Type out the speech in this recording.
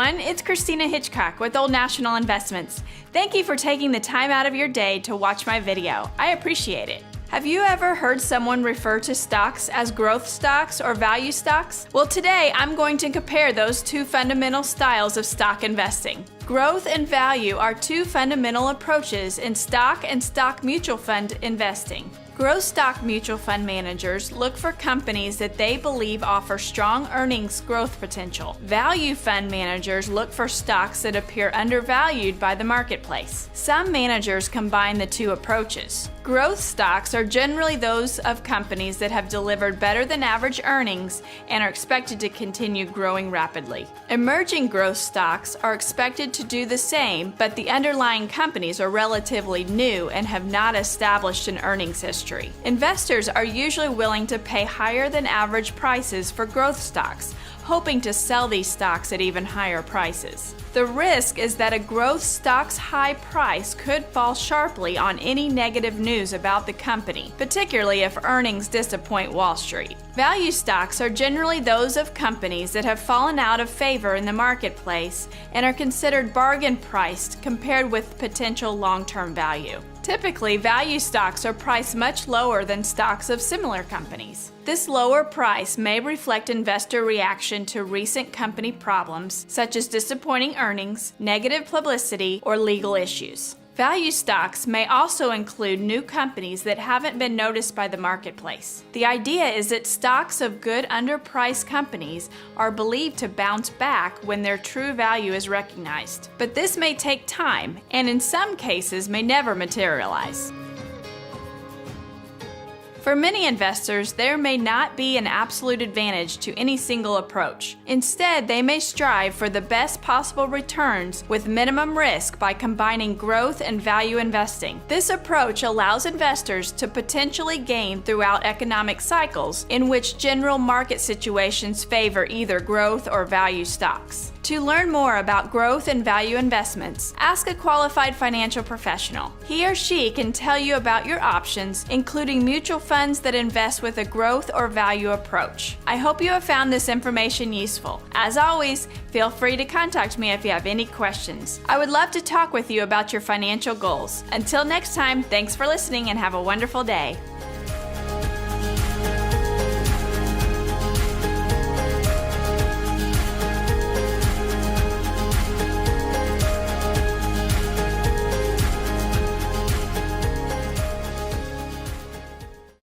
everyone, it's Christina Hitchcock with Old National Investments. Thank you for taking the time out of your day to watch my video. I appreciate it. Have you ever heard someone refer to stocks as growth stocks or value stocks? Well, today I'm going to compare those two fundamental styles of stock investing. Growth and value are two fundamental approaches in stock and stock mutual fund investing. Growth stock mutual fund managers look for companies that they believe offer strong earnings growth potential. Value fund managers look for stocks that appear undervalued by the marketplace. Some managers combine the two approaches. Growth stocks are generally those of companies that have delivered better than average earnings and are expected to continue growing rapidly. Emerging growth stocks are expected to do the same, but the underlying companies are relatively new and have not established an earnings history. Investors are usually willing to pay higher than average prices for growth stocks, hoping to sell these stocks at even higher prices. The risk is that a growth stock's high price could fall sharply on any negative news about the company, particularly if earnings disappoint Wall Street. Value stocks are generally those of companies that have fallen out of favor in the marketplace and are considered bargain priced compared with potential long-term value. Typically, value stocks are priced much lower than stocks of similar companies. This lower price may reflect investor reaction to recent company problems, such as disappointing earnings, negative publicity, or legal issues. Value stocks may also include new companies that haven't been noticed by the marketplace. The idea is that stocks of good underpriced companies are believed to bounce back when their true value is recognized. But this may take time, and in some cases may never materialize. For many investors, there may not be an absolute advantage to any single approach. Instead, they may strive for the best possible returns with minimum risk by combining growth and value investing. This approach allows investors to potentially gain throughout economic cycles in which general market situations favor either growth or value stocks. To learn more about growth and value investments, ask a qualified financial professional. He or she can tell you about your options, including mutual funds that invest with a growth or value approach. I hope you have found this information useful. As always, feel free to contact me if you have any questions. I would love to talk with you about your financial goals. Until next time, thanks for listening and have a wonderful day.